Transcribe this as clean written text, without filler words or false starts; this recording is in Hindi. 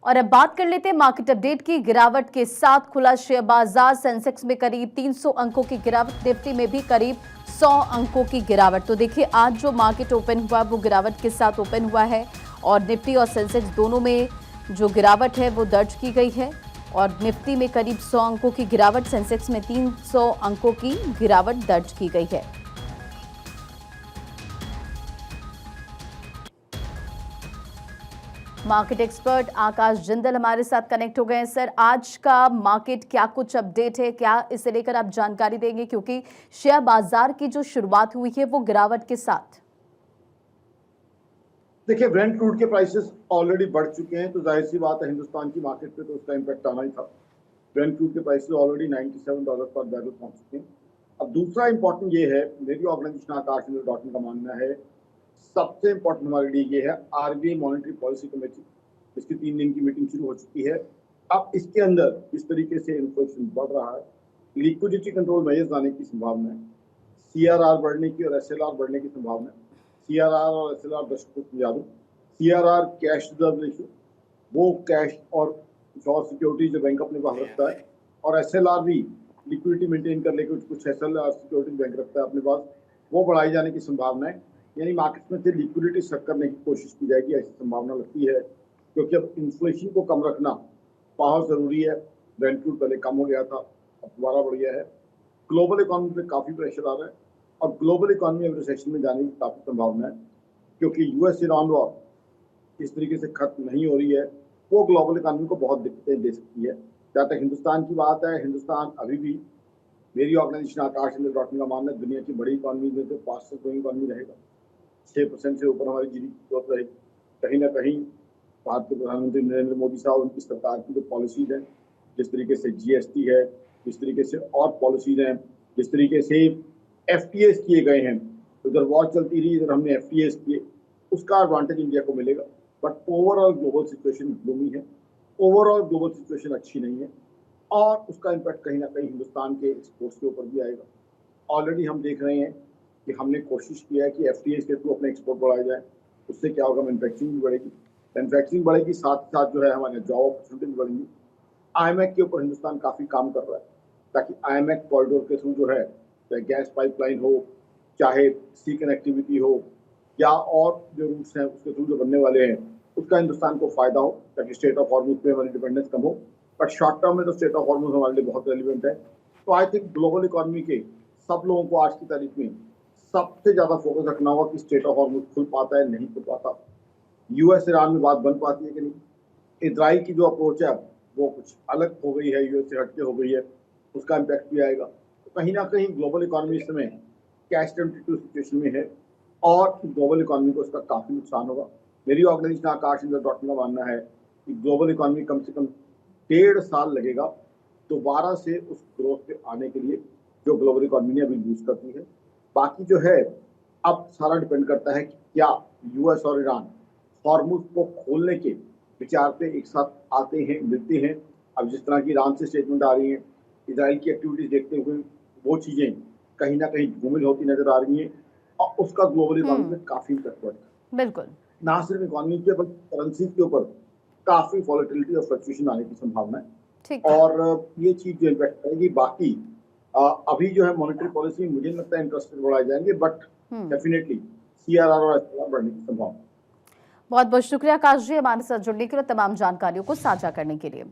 और अब बात कर लेते हैं मार्केट अपडेट की। गिरावट के साथ खुला शेयर बाजार। सेंसेक्स में करीब 300 अंकों की गिरावट, निफ्टी में भी करीब 100 अंकों की गिरावट। तो देखिए आज जो मार्केट ओपन हुआ वो गिरावट के साथ ओपन हुआ है और निफ्टी और सेंसेक्स दोनों में जो गिरावट है वो दर्ज की गई है। और निफ्टी में करीब 100 अंकों की गिरावट, सेंसेक्स में 300 अंकों की गिरावट दर्ज की गई है। मार्केट एक्सपर्ट आकाश जिंदल हमारे साथ कनेक्ट हो गए हैं। सर, आज का मार्केट क्या कुछ अपडेट है, क्या इसे लेकर आप जानकारी देंगे, क्योंकि शेयर बाजार की जो शुरुआत हुई है वो गिरावट के साथ। देखिए, ब्रेंट क्रूड के प्राइसेस ऑलरेडी बढ़ चुके हैं, तो जाहिर सी बात है हिंदुस्तान की मार्केट पे तो उसका इम्पैक्ट आना ही था। ब्रेंट क्रूड के प्राइसेस ऑलरेडी $97 पर बैरल पहुंच चुके हैं। अब दूसरा इंपॉर्टेंट ये है, मेरी ऑर्गेनाइजेशन आकाश का मानना है, सबसे इंपॉर्टेंट हमारे लिए ये है आरबीआई मॉनेटरी पॉलिसी कमेटी, इसकी 3 दिन की मीटिंग शुरू हो चुकी है। अब इसके अंदर इस तरीके से इन्फ्लेशन बढ़ रहा है, लिक्विडिटी कंट्रोल मेजर्स आने की संभावना है, सीआरआर बढ़ने की और एसएलआर बढ़ने की संभावना है। सीआरआर और एसएलआर दर्शकों को समझा दूं, सीआरआर कैश रिजर्व रेशियो, वो कैश और सिक्योरिटी जो बैंक अपने पास रखता है, और एसएलआर भी लिक्विडिटी मेंटेन करने के कुछ एसएलआर सिक्योरिटी बैंक रखता है अपने पास, वो बढ़ाई जाने की संभावना है। यानी मार्केट में से लिक्विडिटी सक करने की कोशिश की जाएगी, ऐसी संभावना लगती है, क्योंकि अब इन्फ्लेशन को कम रखना बहुत जरूरी है। ब्रेंट क्रूड पहले कम हो गया था, अब दोबारा बढ़ गया है। ग्लोबल इकोनॉमी पे काफी प्रेशर आ रहा है और ग्लोबल इकोनॉमी अब रिसेशन में जाने की काफी संभावना है, क्योंकि यूएस ईरान वॉर इस तरीके से खत्म नहीं हो रही है, वो ग्लोबल इकोनॉमी को बहुत दिक्कतें दे सकती है। जहाँ तक हिंदुस्तान की बात है, हिंदुस्तान अभी भी, मेरी ऑर्गेनाइजेशन आकाश का मानना है, दुनिया की बड़ी इकोनॉमी में से फास्टेस्ट ग्रोइंग इकोनॉमी रहेगा। 6% से ऊपर हमारी जीडीपी ग्रोथ रहेगी। कहीं ना कहीं भारत के प्रधानमंत्री नरेंद्र मोदी साहब, उनकी सरकार की जो पॉलिसीज हैं, जिस तरीके से जीएसटी है, जिस तरीके से और पॉलिसीज हैं, जिस तरीके से एफटीएस किए गए हैं, उधर वॉर चलती रही, इधर हमने एफटीएस किए, उसका एडवांटेज इंडिया को मिलेगा। But overall global situation gloomy है, ओवरऑल ग्लोबल सिचुएशन अच्छी नहीं है, और उसका इम्पैक्ट कहीं ना कहीं हिंदुस्तान के एक्सपोर्ट्स के ऊपर भी आएगा। ऑलरेडी हम देख रहे हैं कि हमने कोशिश किया है कि एफटीएस के थ्रू अपने एक्सपोर्ट बढ़ाया जाए। उससे क्या होगा, मैन्युफैक्चरिंग भी बढ़ेगी, मैन्युफैक्चरिंग बढ़ेगी, साथ साथ जो है हमारे जॉब अपॉर्चुनिटीज बढ़ेंगी। आईएमएफ के ऊपर हिंदुस्तान काफी काम कर रहा है, ताकि आईएमएफ कॉरिडोर के थ्रू जो है, चाहे गैस पाइपलाइन हो, चाहे सी कनेक्टिविटी हो, या और जो रूट्स हैं उसके थ्रू जो बनने वाले हैं, उसका हिंदुस्तान को फायदा हो, ताकि स्टेट ऑफ हॉर्मुज पे हमारी डिपेंडेंस कम हो। बट शॉर्ट टर्म में तो स्टेट ऑफ हॉर्मुज हमारे लिए बहुत रेलिवेंट है। तो आई थिंक ग्लोबल इकोनॉमी के सब लोगों को आज की तारीख में सबसे ज्यादा फोकस रखना होगा कि स्टेट ऑफ हॉर्मुज खुल पाता है, नहीं खुल पाता, यूएस ईरान में बात बन पाती है कि नहीं। इजराइल की जो अप्रोच है वो कुछ अलग हो गई है, यूएस से हटके हो गई है, उसका इम्पैक्ट भी आएगा। तो कहीं ना कहीं ग्लोबल इकोनॉमी इस समय कैश टेम्परेचर सिचुएशन में है और ग्लोबल इकोनॉमी को इसका काफी नुकसान होगा। मेरी ऑर्गेनाइजेशन आकाश का मानना है कि ग्लोबल इकोनॉमी कम से कम 1.5 साल लगेगा दोबारा से उस ग्रोथ पे आने के लिए जो ग्लोबल इकोनॉमी ने अभी लूज करती है। बाकी जो है, अब सारा डिपेंड करता है कि क्या यूएस और ईरान हॉर्मुज को खोलने के विचार पे एक साथ आते हैं, मिलते हैं। अब जिस तरह की ईरान से स्टेटमेंट आ रही है, इजराइल की एक्टिविटीज देखते हुए वो चीजें कहीं ना कहीं घूमिल होती नजर आ रही हैं, और उसका ग्लोबल इकोनॉमी में काफी इम्पैक्ट पड़ता है। बिल्कुल, ना सिर्फ इकोनॉमी के बल्कि करेंसी के ऊपर काफी वॉलेटिलिटी और फ्लक्चुएशन आने की संभावना है, ठीक है। और ये चीज जो इम्पैक्ट करेगी। बाकी अभी जो है मॉनेटरी पॉलिसी मुझे नहीं लगता इंटरेस्ट रेट बढ़ाए जाएंगे, बट डेफिनेटली सीआरआर और एसएलआर बढ़ने की संभावना। बहुत बहुत शुक्रिया आकाश जी, हमारे साथ जुड़ने के लिए, तमाम जानकारियों को साझा करने के लिए।